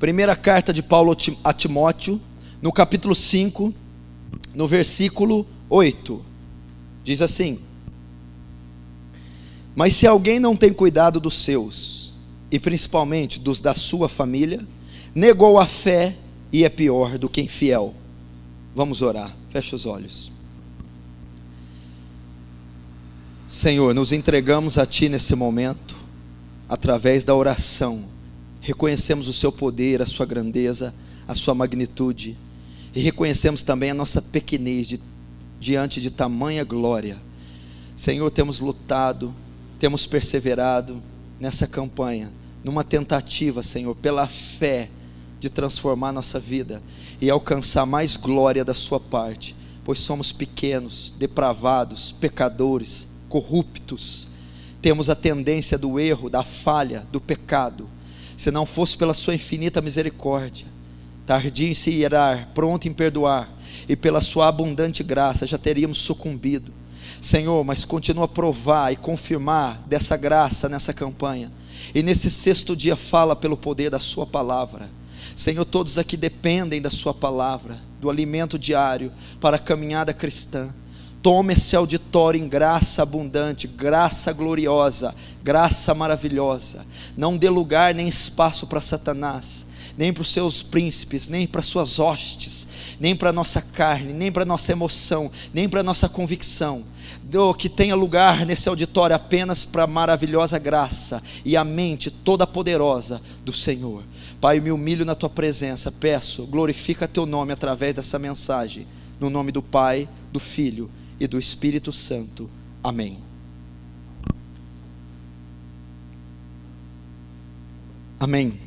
Primeira carta de Paulo a Timóteo, no capítulo 5, no versículo 8, diz assim: mas se alguém não tem cuidado dos seus, e principalmente dos da sua família, negou a fé e é pior do que infiel. Vamos orar, fecha os olhos. Senhor, nos entregamos a Ti nesse momento, através da oração. Reconhecemos o Seu poder, a Sua grandeza, a Sua magnitude, e reconhecemos também a nossa pequenez diante de tamanha glória. Senhor, temos lutado, temos perseverado nessa campanha, numa tentativa, Senhor, pela fé, de transformar nossa vida e alcançar mais glória da Sua parte, pois somos pequenos, depravados, pecadores, corruptos, temos a tendência do erro, da falha, do pecado. Se não fosse pela Sua infinita misericórdia, tardio em se irar, pronto em perdoar, e pela Sua abundante graça, já teríamos sucumbido. Senhor, mas continua a provar e confirmar dessa graça nessa campanha, e nesse 6º dia fala pelo poder da Sua palavra. Senhor, todos aqui dependem da Sua palavra, do alimento diário para a caminhada cristã. Tome esse auditório em graça abundante, graça gloriosa, graça maravilhosa. Não dê lugar nem espaço para Satanás, nem para os seus príncipes, nem para suas hostes, nem para a nossa carne, nem para a nossa emoção, nem para a nossa convicção. Que tenha lugar nesse auditório apenas para a maravilhosa graça e a mente toda poderosa do Senhor. Pai, me humilho na Tua presença, peço, glorifica Teu nome através dessa mensagem, no nome do Pai, do Filho e do Espírito Santo. Amém. Amém.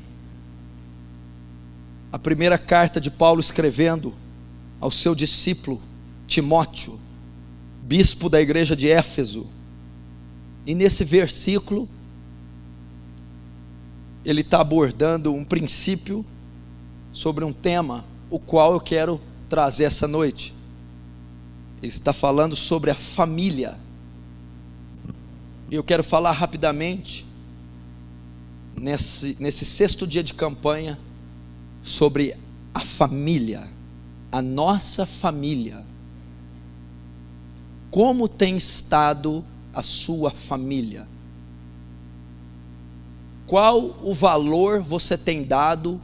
A primeira carta de Paulo escrevendo ao seu discípulo Timóteo, bispo da igreja de Éfeso, e nesse versículo ele está abordando um princípio sobre um tema, o qual eu quero trazer essa noite. Ele está falando sobre a família, e eu quero falar rapidamente, nesse 6º dia de campanha, sobre a família, a nossa família. Como tem estado a sua família? Qual o valor você tem dado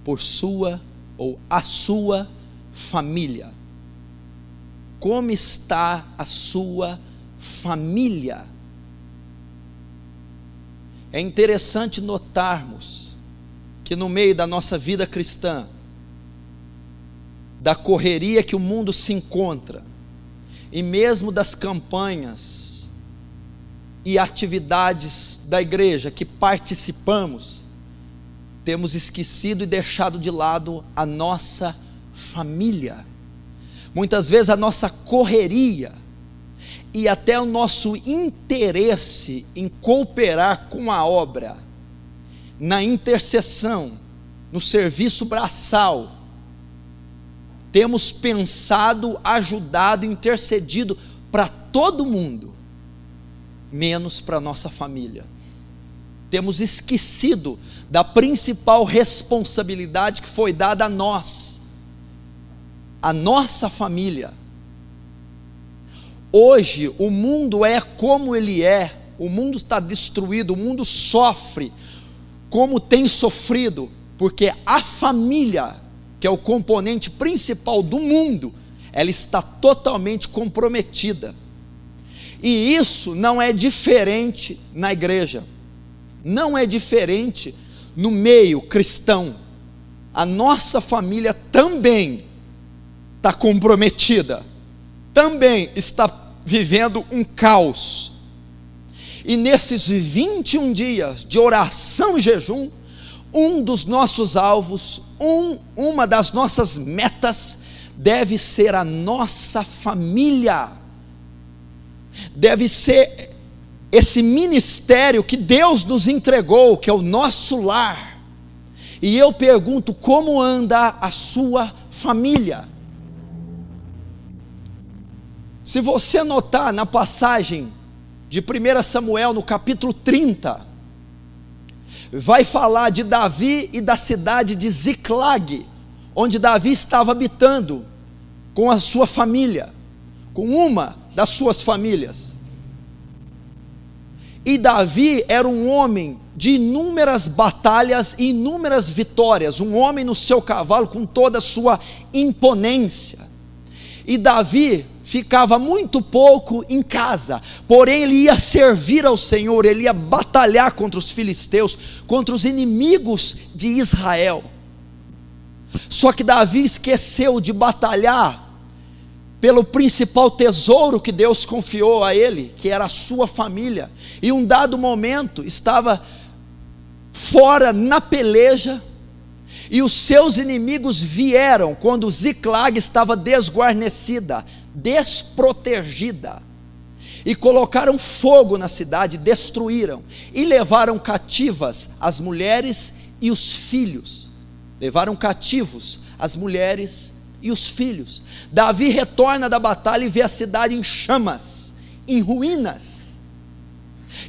por sua ou a sua família? Como está a sua família? É interessante notarmos que no meio da nossa vida cristã, da correria que o mundo se encontra, e mesmo das campanhas e atividades da igreja que participamos, temos esquecido e deixado de lado a nossa família. Muitas vezes a nossa correria e até o nosso interesse em cooperar com a obra, na intercessão, no serviço braçal, temos pensado, ajudado, intercedido para todo mundo, menos para a nossa família. Temos esquecido da principal responsabilidade que foi dada a nós, a nossa família. Hoje o mundo é como ele é, o mundo está destruído, o mundo sofre como tem sofrido, porque a família, que é o componente principal do mundo, ela está totalmente comprometida. E isso não é diferente na igreja, não é diferente no meio cristão. A nossa família também está comprometida, também está vivendo um caos. E nesses 21 dias de oração e jejum, um dos nossos alvos, uma das nossas metas, deve ser a nossa família, deve ser esse ministério que Deus nos entregou, que é o nosso lar. E eu pergunto, como anda a sua família? Se você notar na passagem de 1 Samuel, no capítulo 30, vai falar de Davi e da cidade de Ziclag, onde Davi estava habitando com a sua família, com uma das suas famílias. E Davi era um homem de inúmeras batalhas e inúmeras vitórias, um homem no seu cavalo com toda a sua imponência. E Davi ficava muito pouco em casa, porém ele ia servir ao Senhor, ele ia batalhar contra os filisteus, contra os inimigos de Israel. Só que Davi esqueceu de batalhar pelo principal tesouro que Deus confiou a ele, que era a sua família, e um dado momento estava fora na peleja, e os seus inimigos vieram, quando Ziclag estava desguarnecida, desprotegida, e colocaram fogo na cidade, destruíram, e levaram cativas as mulheres e os filhos, levaram cativos as mulheres e os filhos. Davi retorna da batalha e vê a cidade em chamas, em ruínas,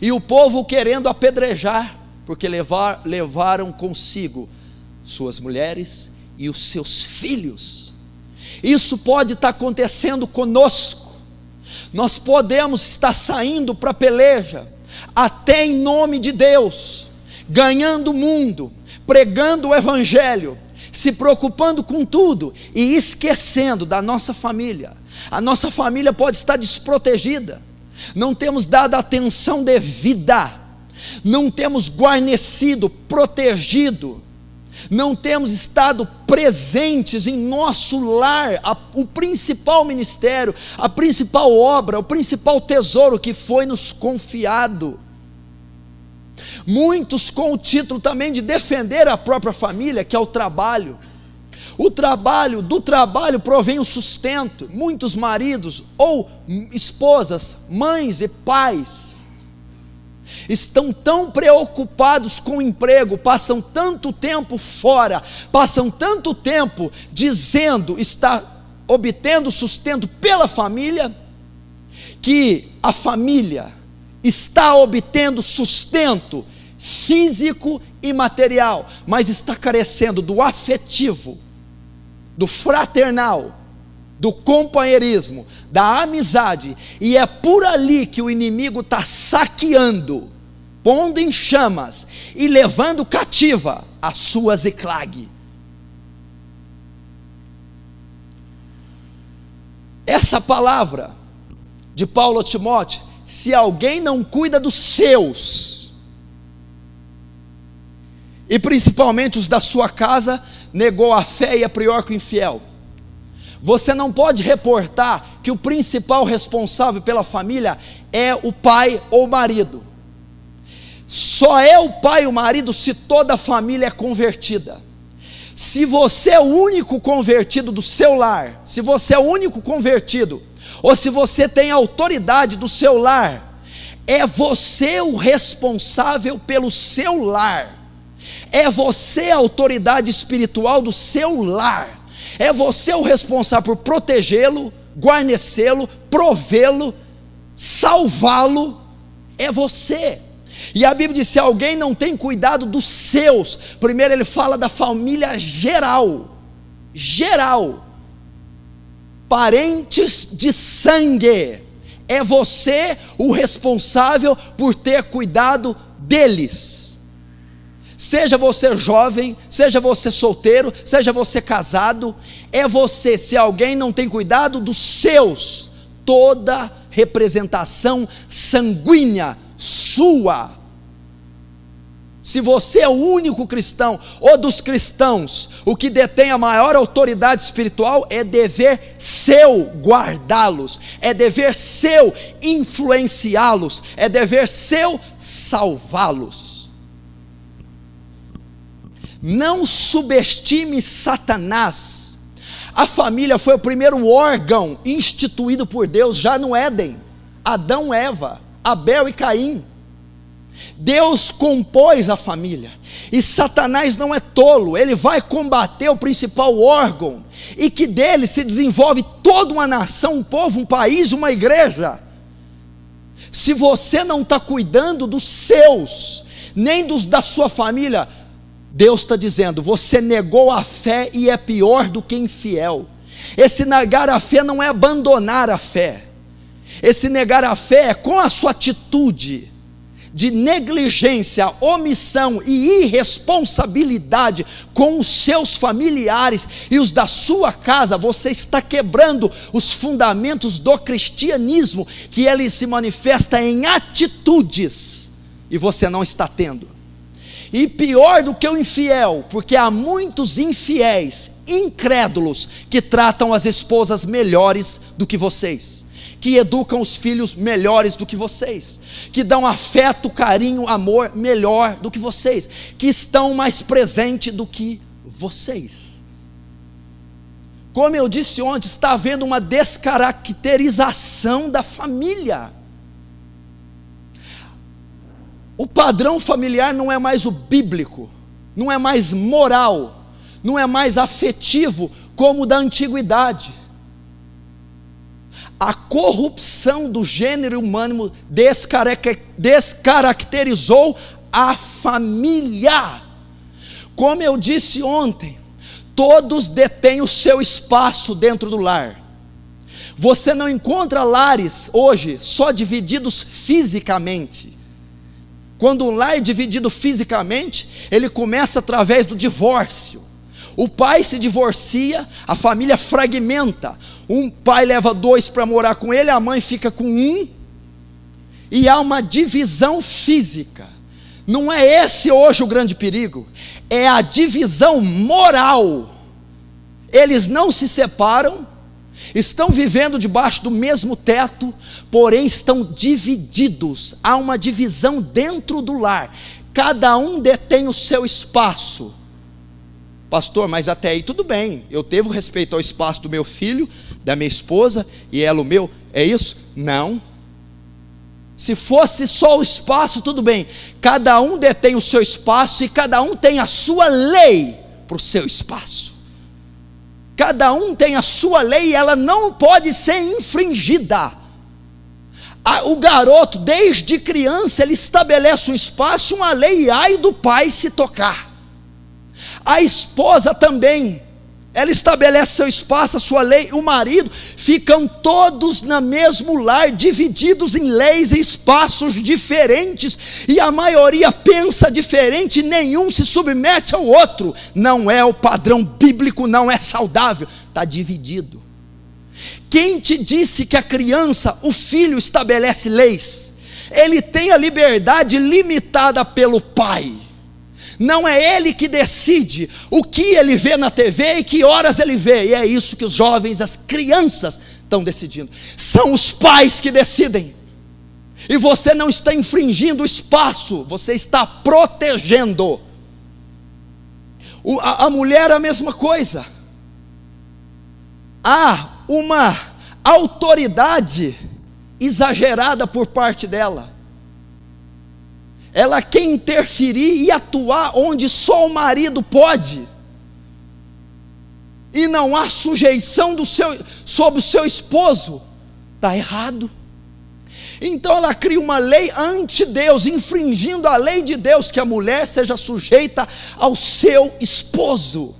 e o povo querendo apedrejar, porque levaram consigo suas mulheres e os seus filhos. Isso pode estar acontecendo conosco. Nós podemos estar saindo para a peleja, até em nome de Deus, ganhando o mundo, pregando o evangelho, se preocupando com tudo e esquecendo da nossa família. A nossa família pode estar desprotegida, não temos dado atenção devida, não temos guarnecido, protegido, não temos estado presentes em nosso lar, o principal ministério, a principal obra, o principal tesouro que foi nos confiado. Muitos com o título também de defender a própria família, que é o trabalho. Do trabalho provém o sustento. Muitos maridos ou esposas, mães e pais estão tão preocupados com o emprego, passam tanto tempo fora, passam tanto tempo dizendo estar obtendo sustento pela família, que a família está obtendo sustento físico e material, mas está carecendo do afetivo, do fraternal, do companheirismo, da amizade, e é por ali que o inimigo está saqueando, pondo em chamas e levando cativa a sua Ziclag. Essa palavra de Paulo a Timóteo: se alguém não cuida dos seus, e principalmente os da sua casa, negou a fé e é pior que o infiel. Você não pode reportar que o principal responsável pela família é o pai ou o marido. Só é o pai e o marido se toda a família é convertida. Se você é o único convertido do seu lar, se você é o único convertido, ou se você tem autoridade do seu lar, é você o responsável pelo seu lar. É você a autoridade espiritual do seu lar. É você o responsável por protegê-lo, guarnecê-lo, provê-lo, salvá-lo. É você. E a Bíblia diz: se alguém não tem cuidado dos seus, primeiro ele fala da família geral, parentes de sangue. É você o responsável por ter cuidado deles. Seja você jovem, seja você solteiro, seja você casado, é você. Se alguém não tem cuidado dos seus, toda representação sanguínea sua. Se você é o único cristão, ou dos cristãos, o que detém a maior autoridade espiritual, é dever seu guardá-los, é dever seu influenciá-los, é dever seu salvá-los. Não subestime Satanás. A família foi o primeiro órgão instituído por Deus já no Éden. Adão, Eva, Abel e Caim. Deus compôs a família, e Satanás não é tolo, ele vai combater o principal órgão, e que dele se desenvolve toda uma nação, um povo, um país, uma igreja. Se você não está cuidando dos seus, nem dos da sua família. Deus está dizendo: você negou a fé e é pior do que infiel. Esse negar a fé não é abandonar a fé. Esse negar a fé é com a sua atitude de negligência, omissão e irresponsabilidade com os seus familiares e os da sua casa. Você está quebrando os fundamentos do cristianismo, que ele se manifesta em atitudes, e você não está tendo. E pior do que o infiel, porque há muitos infiéis, incrédulos, que tratam as esposas melhores do que vocês, que educam os filhos melhores do que vocês, que dão afeto, carinho, amor melhor do que vocês, que estão mais presentes do que vocês. Como eu disse ontem, está havendo uma descaracterização da família. O padrão familiar não é mais o bíblico, não é mais moral, não é mais afetivo como o da antiguidade. A corrupção do gênero humano descaracterizou a família. Como eu disse ontem, todos detêm o seu espaço dentro do lar. Você não encontra lares hoje só divididos fisicamente. Quando um lar é dividido fisicamente, ele começa através do divórcio. O pai se divorcia, a família fragmenta. Um pai leva 2 para morar com ele, a mãe fica com 1, e há uma divisão física. Não é esse hoje o grande perigo, é a divisão moral. Eles não se separam, estão vivendo debaixo do mesmo teto, porém estão divididos. Há uma divisão dentro do lar, cada um detém o seu espaço. Pastor, mas até aí tudo bem, eu devo respeito ao espaço do meu filho, da minha esposa, e ela o meu, é isso? Não. Se fosse só o espaço, tudo bem, cada um detém o seu espaço, e cada um tem a sua lei para o seu espaço. Cada um tem a sua lei, e ela não pode ser infringida. O garoto, desde criança, ele estabelece um espaço, uma lei, e ai do pai se tocar. A esposa também, ela estabelece seu espaço, a sua lei. O marido, ficam todos no mesmo lar, divididos em leis e espaços diferentes, e a maioria pensa diferente, e nenhum se submete ao outro. Não é o padrão bíblico, não é saudável, está dividido. Quem te disse que a criança, o filho estabelece leis? Ele tem a liberdade limitada pelo pai. Não é ele que decide o que ele vê na TV e que horas ele vê, e é isso que os jovens, as crianças estão decidindo. São os pais que decidem, e você não está infringindo o espaço, você está protegendo. A mulher, a mesma coisa. Há uma autoridade exagerada por parte dela. Ela quer interferir e atuar onde só o marido pode, e não há sujeição sobre o seu esposo. Está errado. Então ela cria uma lei ante Deus, infringindo a lei de Deus, que a mulher seja sujeita ao seu esposo,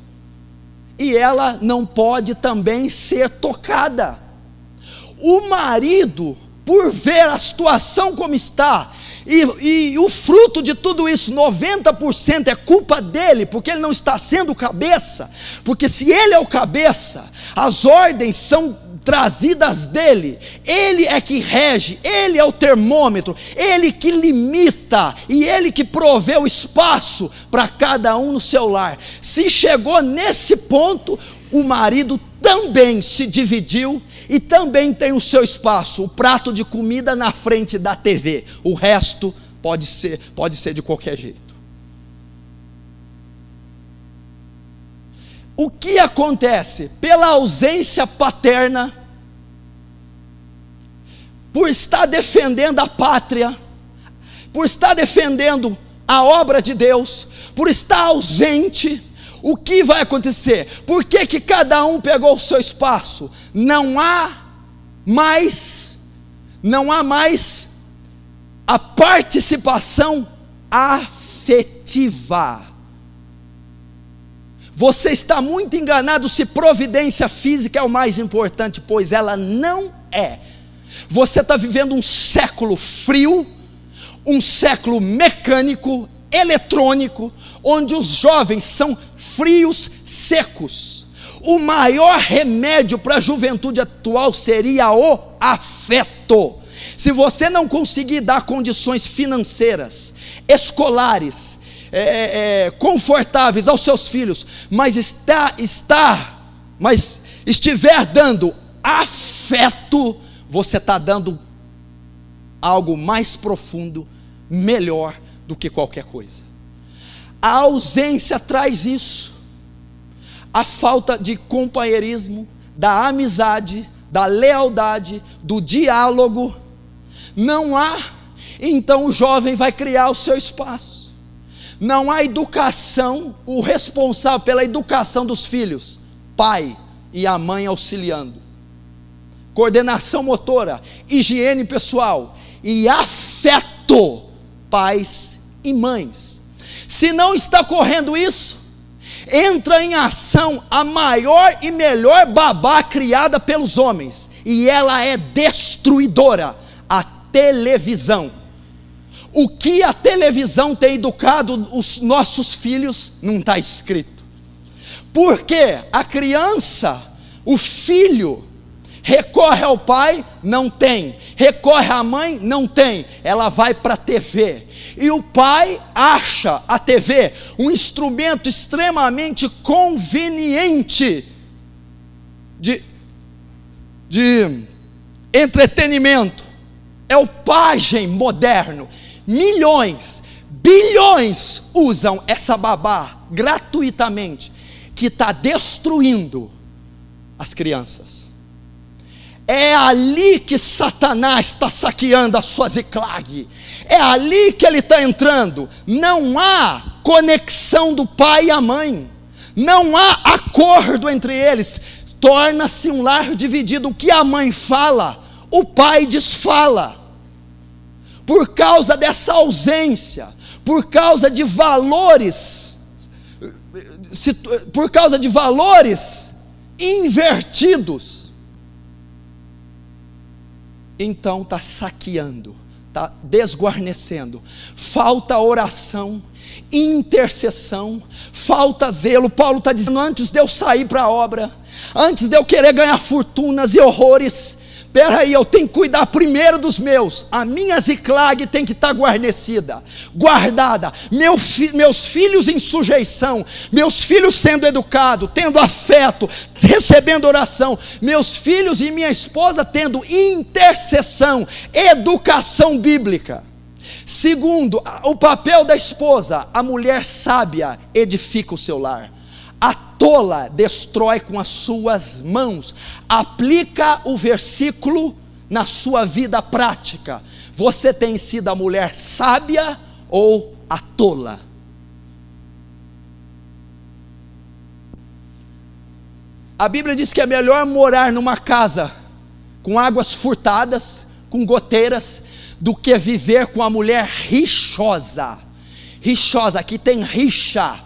e ela não pode também ser tocada. O marido, por ver a situação como está, e o fruto de tudo isso, 90% é culpa dele, porque ele não está sendo o cabeça. Porque se ele é o cabeça, as ordens são trazidas dele, ele é que rege, ele é o termômetro, ele que limita, e ele que provê o espaço para cada um no seu lar. Se chegou nesse ponto, o marido também se dividiu, e também tem o seu espaço, o prato de comida na frente da TV, o resto pode ser de qualquer jeito. O que acontece? Pela ausência paterna, por estar defendendo a pátria, por estar defendendo a obra de Deus, por estar ausente, o que vai acontecer? Por que cada um pegou o seu espaço? Não há mais a participação afetiva. Você está muito enganado se providência física é o mais importante, pois ela não é. Você está vivendo um século frio, um século mecânico, eletrônico, onde os jovens são frios, secos. O maior remédio para a juventude atual seria o afeto. Se você não conseguir dar condições financeiras, escolares, confortáveis aos seus filhos, mas estiver dando afeto, você está dando algo mais profundo, melhor do que qualquer coisa. A ausência traz isso, a falta de companheirismo, da amizade, da lealdade, do diálogo. Não há, então o jovem vai criar o seu espaço. Não há educação, o responsável pela educação dos filhos, pai e a mãe auxiliando, coordenação motora, higiene pessoal e afeto, pais e mães. Se não está ocorrendo isso, entra em ação a maior e melhor babá criada pelos homens, e ela é destruidora, a televisão. O que a televisão tem educado os nossos filhos não está escrito, porque a criança, o filho, recorre ao pai, não tem, recorre à mãe, não tem, ela vai para a TV, e o pai acha a TV um instrumento extremamente conveniente de entretenimento, é o pajem moderno. Milhões, bilhões usam essa babá gratuitamente, que está destruindo as crianças. É ali que Satanás está saqueando a sua Ziklag, é ali que ele está entrando. Não há conexão do pai e a mãe, não há acordo entre eles, torna-se um lar dividido. O que a mãe fala, o pai desfala, por causa dessa ausência, por causa de valores, invertidos. Então está saqueando, está desguarnecendo, falta oração, intercessão, falta zelo. Paulo está dizendo: antes de eu sair para a obra, antes de eu querer ganhar fortunas e horrores, espera aí, eu tenho que cuidar primeiro dos meus. A minha Ziklag tem que estar guarnecida, guardada, meus filhos em sujeição, meus filhos sendo educados, tendo afeto, recebendo oração, meus filhos e minha esposa tendo intercessão, educação bíblica. Segundo, o papel da esposa: a mulher sábia edifica o seu lar, a tola destrói com as suas mãos. Aplica o versículo na sua vida prática. Você tem sido a mulher sábia ou a tola? A Bíblia diz que é melhor morar numa casa com águas furtadas, com goteiras, do que viver com a mulher rixosa. Rixosa, aqui tem rixa.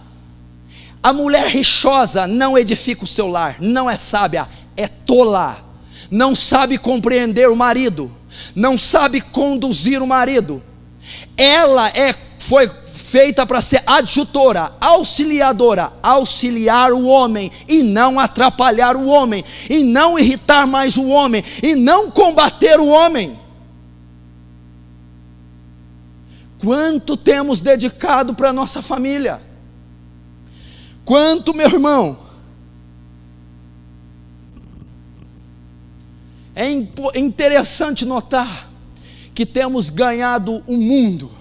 A mulher rixosa não edifica o seu lar, não é sábia, é tola, não sabe compreender o marido, não sabe conduzir o marido. Ela foi feita para ser adjutora, auxiliadora, auxiliar o homem e não atrapalhar o homem, e não irritar mais o homem, e não combater o homem. Quanto temos dedicado para a nossa família? Quanto, meu irmão? É interessante notar que temos ganhado o mundo,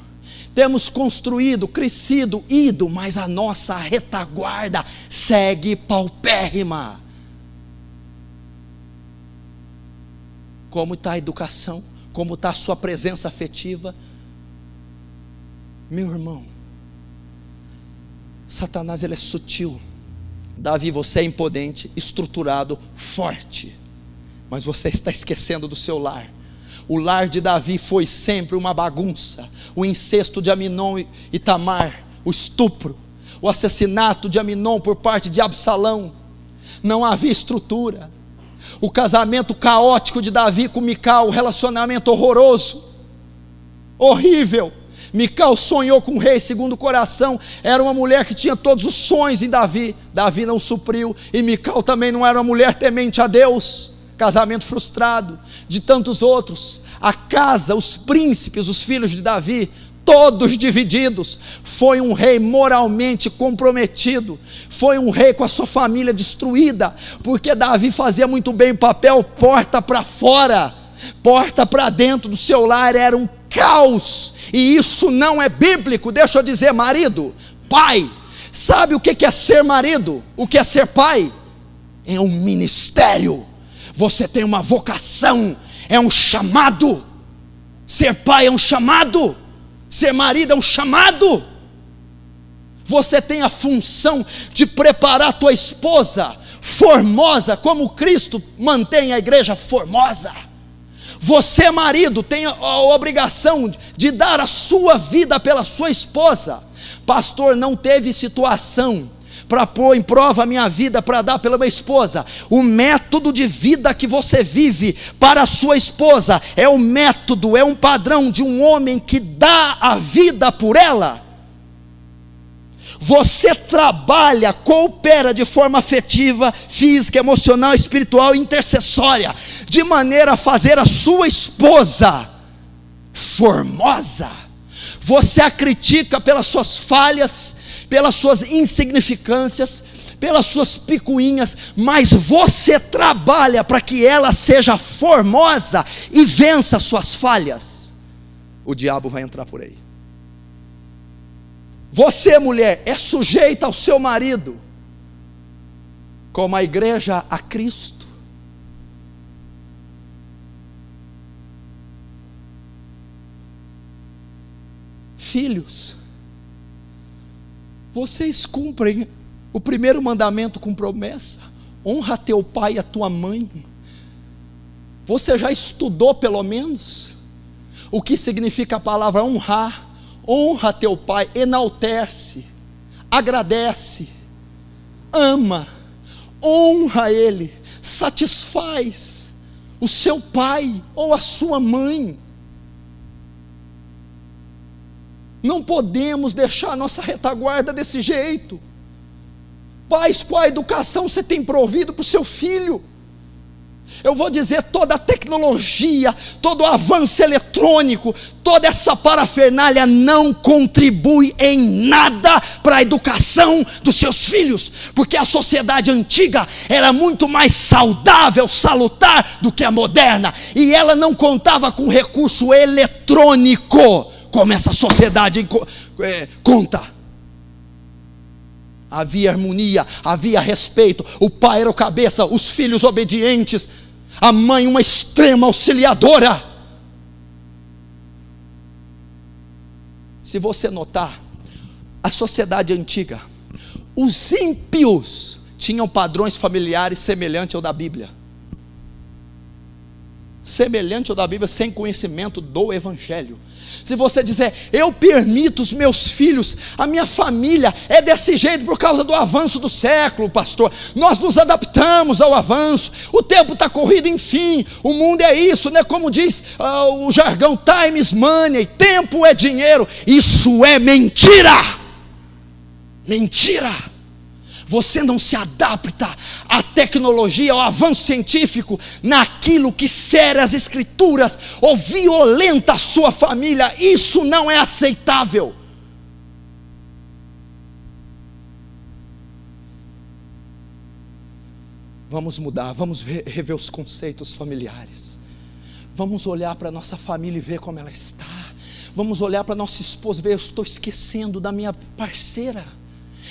temos construído, crescido, ido, mas a nossa retaguarda segue paupérrima. Como está a educação? Como está a sua presença afetiva? Meu irmão, Satanás, ele é sutil. Davi, você é imponente, estruturado, forte, mas você está esquecendo do seu lar. O lar de Davi foi sempre uma bagunça, o incesto de Aminon e Tamar, o estupro, o assassinato de Aminon por parte de Absalão. Não havia estrutura. O casamento caótico de Davi com Mical, o relacionamento horroroso, horrível. Mical sonhou com o rei segundo o coração. Era uma mulher que tinha todos os sonhos em Davi. Davi não supriu. E Mical também não era uma mulher temente a Deus. Casamento frustrado. De tantos outros. A casa, os príncipes, os filhos de Davi, todos divididos. Foi um rei moralmente comprometido. Foi um rei com a sua família destruída, porque Davi fazia muito bem o papel porta para fora, porta para dentro do seu lar era um caos, e isso não é bíblico. Deixa eu dizer, marido, pai, sabe o que é ser marido? O que é ser pai? É um ministério. Você tem uma vocação, é um chamado. Ser pai é um chamado. Ser marido é um chamado. Você tem a função de preparar a tua esposa formosa, como Cristo mantém a igreja formosa. Você, marido, tem a obrigação de dar a sua vida pela sua esposa. Pastor, não teve situação para pôr em prova a minha vida para dar pela minha esposa. O método de vida que você vive para a sua esposa é o método, é um padrão de um homem que dá a vida por ela. Você trabalha, coopera de forma afetiva, física, emocional, espiritual e intercessória, de maneira a fazer a sua esposa formosa. Você a critica pelas suas falhas, pelas suas insignificâncias, pelas suas picuinhas, mas você trabalha para que ela seja formosa e vença as suas falhas. O diabo vai entrar por aí. Você, mulher, é sujeita ao seu marido, como a igreja a Cristo. Filhos, vocês cumprem o primeiro mandamento com promessa: honra teu pai e a tua mãe. Você já estudou pelo menos o que significa a palavra honrar? Honra teu pai, enaltece, agradece, ama, honra ele, satisfaz o seu pai ou a sua mãe. Não podemos deixar a nossa retaguarda desse jeito. Pais, qual a educação você tem provido para o seu filho? Eu vou dizer, toda a tecnologia, todo o avanço eletrônico, toda essa parafernália não contribui em nada para a educação dos seus filhos, porque a sociedade antiga era muito mais saudável, salutar do que a moderna, e ela não contava com recurso eletrônico, como essa sociedade conta. Havia harmonia, havia respeito, o pai era o cabeça, os filhos obedientes, a mãe uma extrema auxiliadora. Se você notar, a sociedade antiga, os ímpios tinham padrões familiares semelhantes ao da Bíblia. Semelhante ao da Bíblia, sem conhecimento do Evangelho. Se você dizer, eu permito os meus filhos, a minha família é desse jeito por causa do avanço do século, pastor, nós nos adaptamos ao avanço, o tempo está corrido, enfim, o mundo é isso, né? Como diz o jargão, time is money, tempo é dinheiro. Isso é mentira. Mentira. Você não se adapta à tecnologia, ao avanço científico, naquilo que fere as escrituras, ou violenta a sua família. Isso não é aceitável. Vamos mudar, vamos rever os conceitos familiares. Vamos olhar para a nossa família e ver como ela está. Vamos olhar para a nossa esposa e ver, eu estou esquecendo da minha parceira.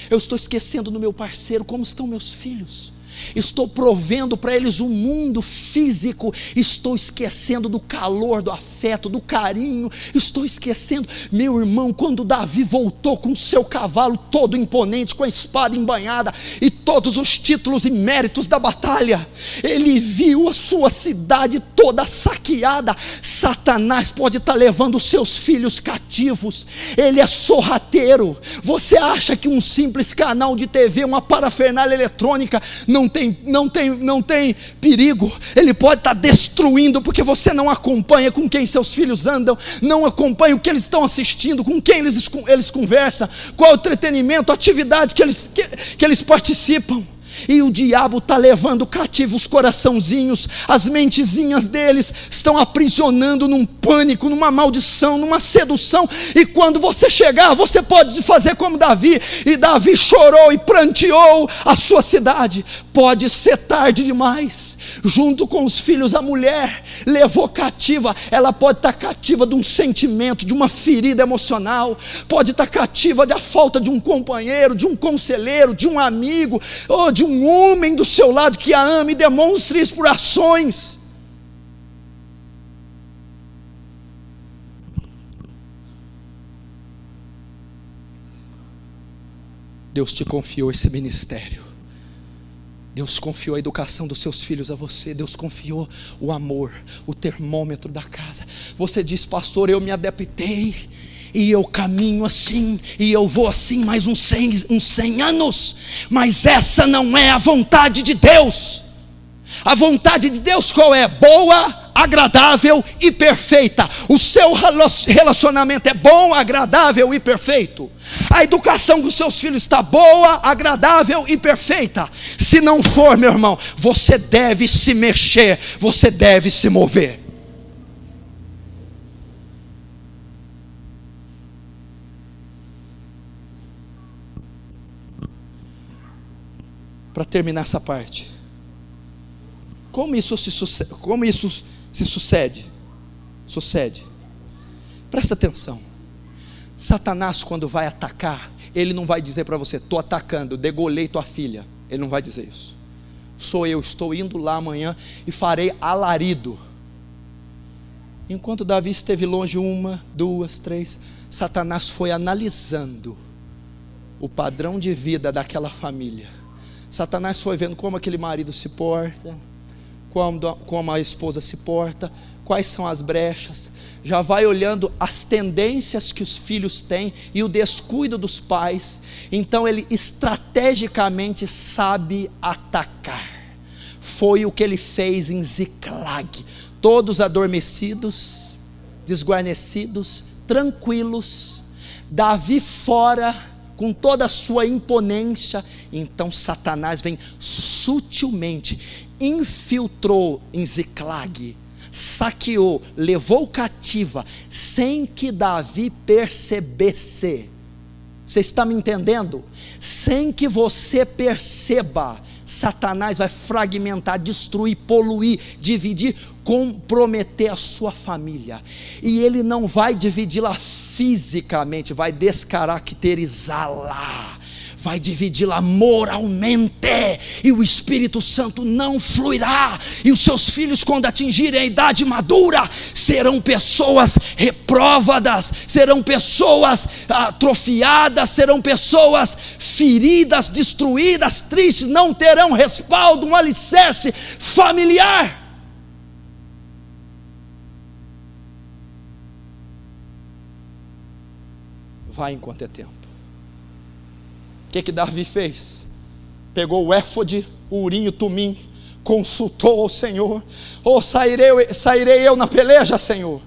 Eu estou esquecendo do meu parceiro, como estão meus filhos? estou provendo para eles um mundo físico, estou esquecendo do calor, do afeto, do carinho, estou esquecendo, meu irmão, quando Davi voltou com seu cavalo todo imponente, com a espada embainhada, e todos os títulos e méritos da batalha, ele viu a sua cidade toda saqueada. Satanás pode estar levando os seus filhos cativos, ele é sorrateiro. Você acha que um simples canal de TV, uma parafernália eletrônica, não tem perigo? Ele pode estar destruindo, porque você não acompanha com quem seus filhos andam, não acompanha o que eles estão assistindo, com quem eles conversam, qual é o entretenimento, a atividade que eles participam. E o diabo está levando cativo os coraçãozinhos, as mentezinhas deles estão aprisionando num pânico, numa maldição, numa sedução. E quando você chegar, você pode fazer como Davi, e Davi chorou e pranteou a sua cidade. Pode ser tarde demais. Junto com os filhos, a mulher levou cativa, ela pode estar cativa de um sentimento, de uma ferida emocional, pode estar cativa da falta de um companheiro, de um conselheiro, de um amigo, ou de um homem do seu lado que a ama e demonstre isso por ações. Deus te confiou esse ministério, Deus confiou a educação dos seus filhos a você, Deus confiou o amor, o termômetro da casa. Você diz: pastor, eu me adaptei, e eu caminho assim, e eu vou assim mais uns 100 anos, mas essa não é a vontade de Deus. A vontade de Deus qual é? Boa, agradável e perfeita. O seu relacionamento é bom, agradável e perfeito. A educação com seus filhos está boa, agradável e perfeita. Se não for, meu irmão, você deve se mexer, você deve se mover. Para terminar essa parte, como isso se sucede? Presta atenção. Satanás, quando vai atacar, ele não vai dizer para você: estou atacando, degolei tua filha. Ele não vai dizer isso. Sou eu, estou indo lá amanhã e farei alarido. Enquanto Davi esteve longe 1, 2, 3, Satanás foi analisando o padrão de vida daquela família. Satanás foi vendo como aquele marido se porta, como a esposa se porta, quais são as brechas, já vai olhando as tendências que os filhos têm e o descuido dos pais. Então ele estrategicamente sabe atacar. Foi o que ele fez em Ziclag. Todos adormecidos, desguarnecidos, tranquilos, Davi fora com toda a sua imponência. Então Satanás vem sutilmente, infiltrou em Ziclag, saqueou, levou cativa, sem que Davi percebesse. Você está me entendendo? Sem que você perceba, Satanás vai fragmentar, destruir, poluir, dividir, comprometer a sua família. E ele não vai dividi-la fisicamente, vai descaracterizá-la, vai dividi-la moralmente, e o Espírito Santo não fluirá. E os seus filhos, quando atingirem a idade madura, serão pessoas repróvadas, serão pessoas atrofiadas, serão pessoas feridas, destruídas, tristes, não terão respaldo, um alicerce familiar. Vai enquanto é tempo. O que Davi fez? Pegou o éfode, o urim e o tumim, consultou ao Senhor. Sairei eu na peleja, Senhor?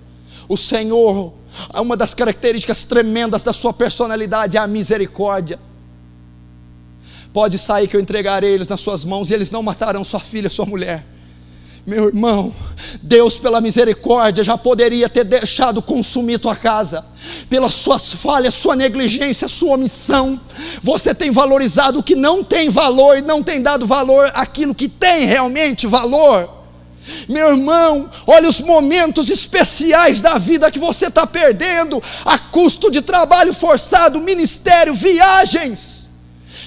O Senhor, uma das características tremendas da sua personalidade é a misericórdia. Pode sair que eu entregarei eles nas suas mãos, e eles não matarão sua filha, sua mulher. Meu irmão, Deus pela misericórdia já poderia ter deixado consumir tua casa. Pelas suas falhas, sua negligência, sua omissão, você tem valorizado o que não tem valor, e não tem dado valor àquilo que tem realmente valor. Meu irmão, olha os momentos especiais da vida que você está perdendo, a custo de trabalho forçado, ministério, viagens.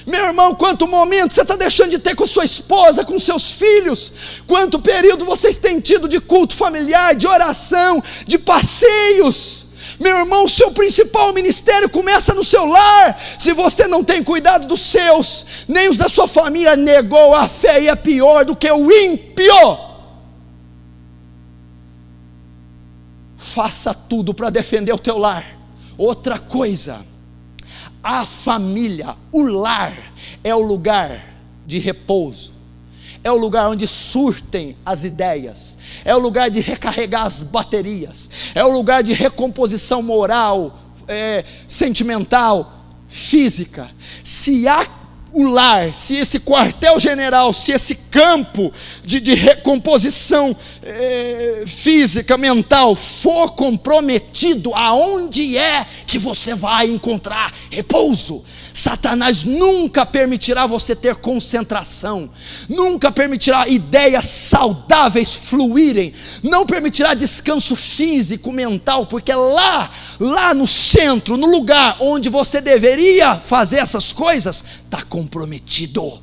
Meu irmão, quanto momento você está deixando de ter com sua esposa, com seus filhos? Quanto período vocês têm tido de culto familiar, de oração, de passeios? Meu irmão, o seu principal ministério começa no seu lar. Se você não tem cuidado dos seus, nem os da sua família, negou a fé e é pior do que o ímpio. Faça tudo para defender o teu lar. Outra coisa, a família, o lar, é o lugar de repouso, é o lugar onde surtem as ideias, é o lugar de recarregar as baterias, é o lugar de recomposição moral, sentimental, física. Se há o lar, se esse quartel-general, se esse campo de recomposição física, mental, for comprometido, aonde é que você vai encontrar repouso? Satanás nunca permitirá você ter concentração, nunca permitirá ideias saudáveis fluírem, não permitirá descanso físico, mental, porque lá no centro, no lugar onde você deveria fazer essas coisas, está comprometido,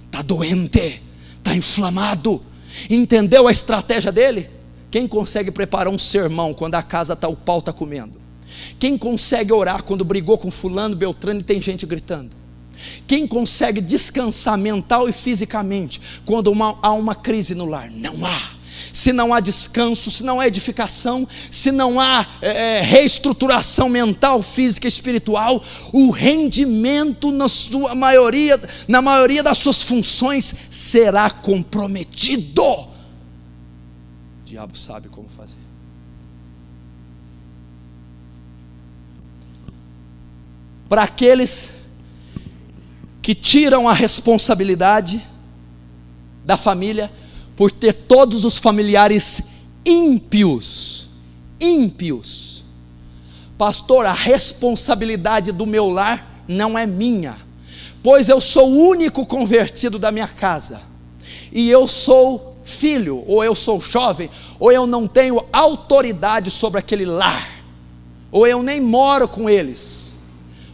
está doente, está inflamado. Entendeu a estratégia dele? Quem consegue preparar um sermão quando a casa o pau está comendo? Quem consegue orar quando brigou com fulano, beltrano e tem gente gritando? Quem consegue descansar mental e fisicamente quando há uma crise no lar? Não há. Se não há descanso, se não há edificação, se não há reestruturação mental, física e espiritual, o rendimento na maioria das suas funções será comprometido. O diabo sabe como fazer. Para aqueles que tiram a responsabilidade da família por ter todos os familiares ímpios. Pastor, a responsabilidade do meu lar não é minha, pois eu sou o único convertido da minha casa, e eu sou filho, ou eu sou jovem, ou eu não tenho autoridade sobre aquele lar, ou eu nem moro com eles.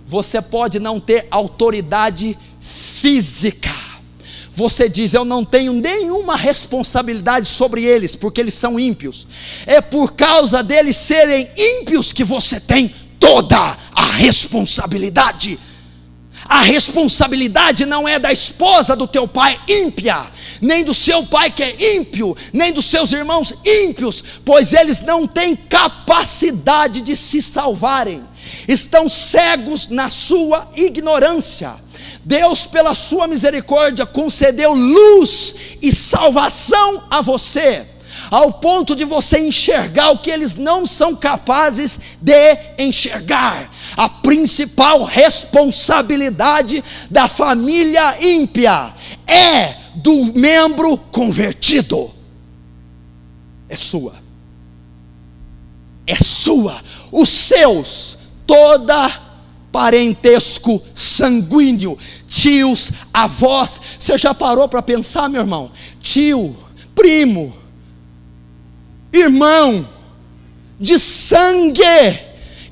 Você pode não ter autoridade física. Você diz, eu não tenho nenhuma responsabilidade sobre eles, porque eles são ímpios. É por causa deles serem ímpios que você tem toda a responsabilidade. A responsabilidade não é da esposa do teu pai ímpia, nem do seu pai que é ímpio, nem dos seus irmãos ímpios, pois eles não têm capacidade de se salvarem. Estão cegos na sua ignorância. Deus, pela sua misericórdia, concedeu luz e salvação a você, ao ponto de você enxergar o que eles não são capazes de enxergar. A principal responsabilidade da família ímpia é do membro convertido. É sua. Os seus, toda parentesco sanguíneo, tios, avós. Você já parou para pensar, meu irmão? Tio, primo, irmão de sangue,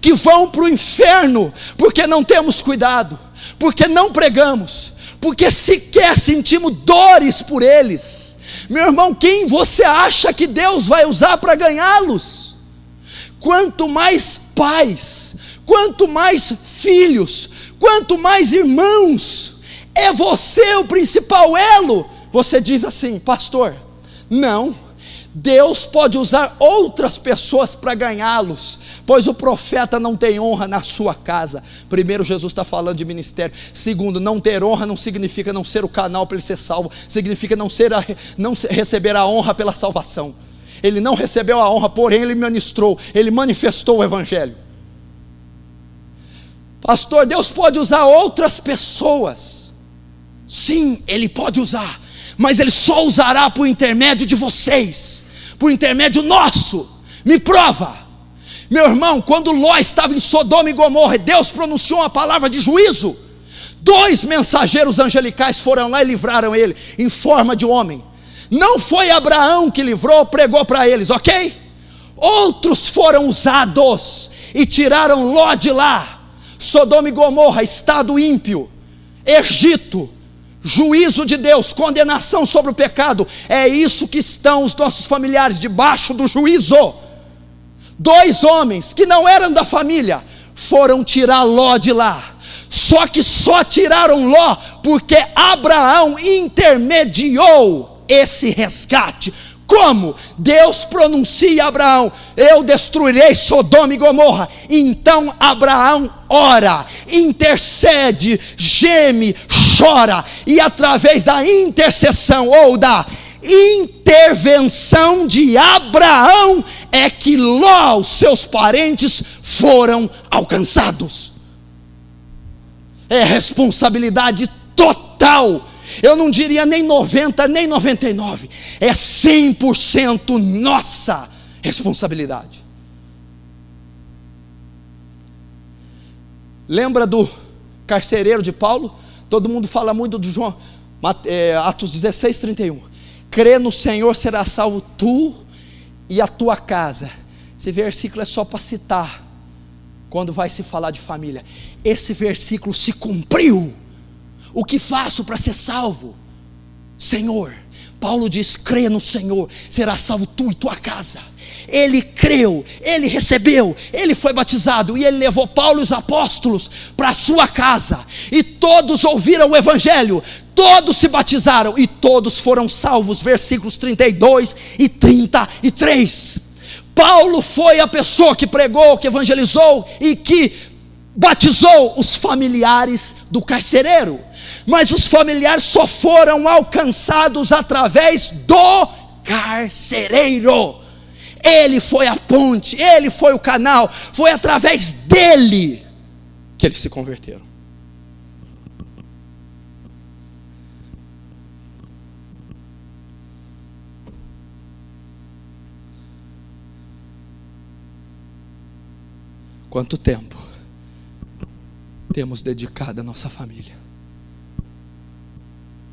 que vão para o inferno, porque não temos cuidado, porque não pregamos, porque sequer sentimos dores por eles. Meu irmão, quem você acha que Deus vai usar para ganhá-los? Quanto mais pais, quanto mais filhos, quanto mais irmãos, é você o principal elo. Você diz assim, pastor, não, Deus pode usar outras pessoas para ganhá-los, pois o profeta não tem honra na sua casa. Primeiro, Jesus está falando de ministério. Segundo, não ter honra não significa não ser o canal para ele ser salvo, significa não receber a honra pela salvação. Ele não recebeu a honra, porém ele ministrou, ele manifestou o evangelho. Pastor, Deus pode usar outras pessoas. Sim, Ele pode usar, mas Ele só usará por intermédio de vocês, por intermédio nosso. Me prova. Meu irmão, quando Ló estava em Sodoma e Gomorra, Deus pronunciou uma palavra de juízo. 2 mensageiros angelicais foram lá e livraram ele, em forma de homem. Não foi Abraão que livrou, pregou para eles, ok? Outros foram usados e tiraram Ló de lá. Sodoma e Gomorra, estado ímpio, Egito, juízo de Deus, condenação sobre o pecado. É isso que estão os nossos familiares, debaixo do juízo. 2 homens que não eram da família foram tirar Ló de lá. Só que só tiraram Ló porque Abraão intermediou esse resgate. Como? Deus pronuncia a Abraão: eu destruirei Sodoma e Gomorra. Então Abraão ora, intercede, geme, chora, e através da intercessão ou da intervenção de Abraão é que Ló, os seus parentes, foram alcançados. É responsabilidade total. Eu não diria nem 90, nem 99, é 100% nossa responsabilidade. Lembra do carcereiro de Paulo? Todo mundo fala muito do João, Atos 16, 31. Crê no Senhor, será salvo tu e a tua casa. Esse versículo é só para citar, quando vai se falar de família. Esse versículo se cumpriu. O que faço para ser salvo? Senhor. Paulo diz: crê no Senhor, será salvo tu e tua casa. Ele creu, ele recebeu, ele foi batizado, e ele levou Paulo e os apóstolos para a sua casa, e todos ouviram o evangelho, todos se batizaram, e todos foram salvos. Versículos 32 e 33. Paulo foi a pessoa que pregou, que evangelizou e que batizou os familiares do carcereiro. Mas os familiares só foram alcançados através do carcereiro. Ele foi a ponte, ele foi o canal, foi através dele que eles se converteram. Quanto tempo temos dedicado à nossa família?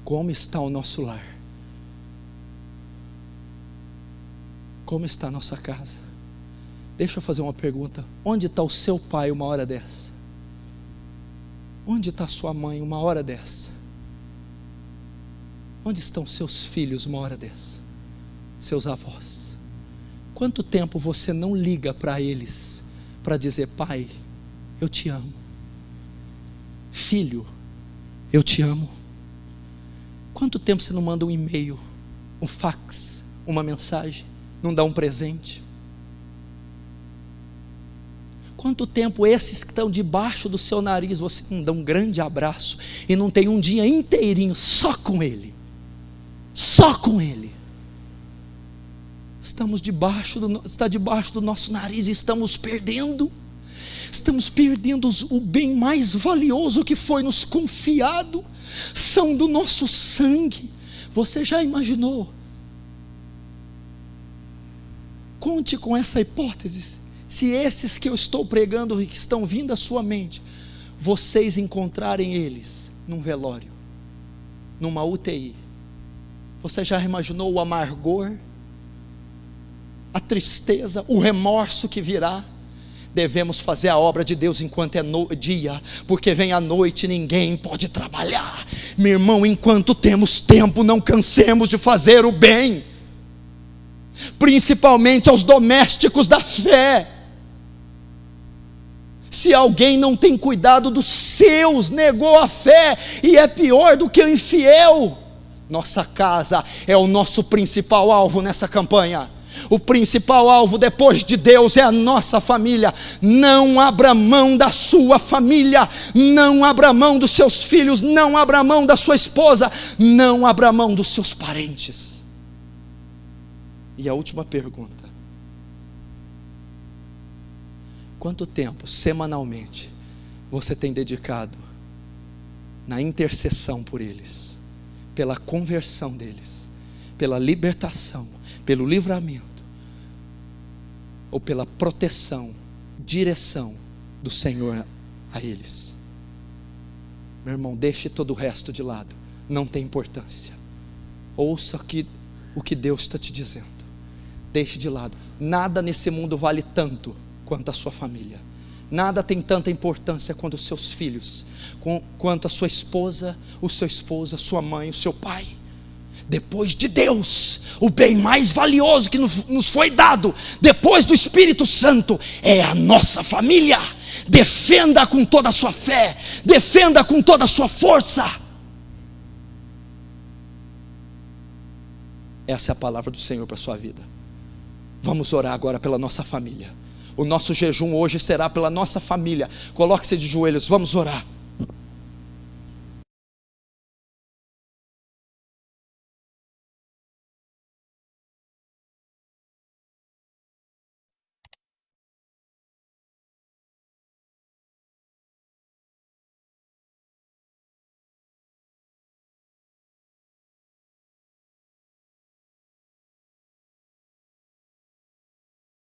Como está o nosso lar? Como está a nossa casa? Deixa eu fazer uma pergunta: onde está o seu pai uma hora dessa? Onde está sua mãe uma hora dessa? Onde estão seus filhos uma hora dessa? Seus avós? Quanto tempo você não liga para eles para dizer: pai, eu te amo, filho, eu te amo? Quanto tempo você não manda um e-mail, um fax, uma mensagem, não dá um presente? Quanto tempo esses que estão debaixo do seu nariz você não dá um grande abraço e não tem um dia inteirinho só com ele? Só com ele. Está debaixo do nosso nariz e estamos perdendo. Estamos perdendo o bem mais valioso que foi nos confiado. São do nosso sangue. Você já imaginou? Conte com essa hipótese. Se esses que eu estou pregando e que estão vindo à sua mente, vocês encontrarem eles num velório, numa UTI, você já imaginou o amargor, a tristeza, o remorso que virá? Devemos fazer a obra de Deus enquanto é dia, porque vem a noite e ninguém pode trabalhar. Meu irmão, enquanto temos tempo, não cansemos de fazer o bem, principalmente aos domésticos da fé. Se alguém não tem cuidado dos seus, negou a fé e é pior do que o infiel. Nossa casa é o nosso principal alvo nessa campanha. O principal alvo depois de Deus é a nossa família. Não abra mão da sua família, não abra mão dos seus filhos, não abra mão da sua esposa, não abra mão dos seus parentes. E a última pergunta: quanto tempo semanalmente você tem dedicado na intercessão por eles, pela conversão deles, pela libertação, pelo livramento, ou pela proteção, direção do Senhor a eles? Meu irmão, deixe todo o resto de lado, não tem importância. Ouça o que Deus está te dizendo. Deixe de lado. Nada nesse mundo vale tanto quanto a sua família. Nada tem tanta importância quanto os seus filhos, quanto a sua esposa, o seu esposo, a sua mãe, o seu pai. Depois de Deus, o bem mais valioso que nos foi dado, depois do Espírito Santo, é a nossa família. Defenda com toda a sua fé, defenda com toda a sua força. Essa é a palavra do Senhor para a sua vida. Vamos orar agora pela nossa família. O nosso jejum hoje será pela nossa família. Coloque-se de joelhos, vamos orar.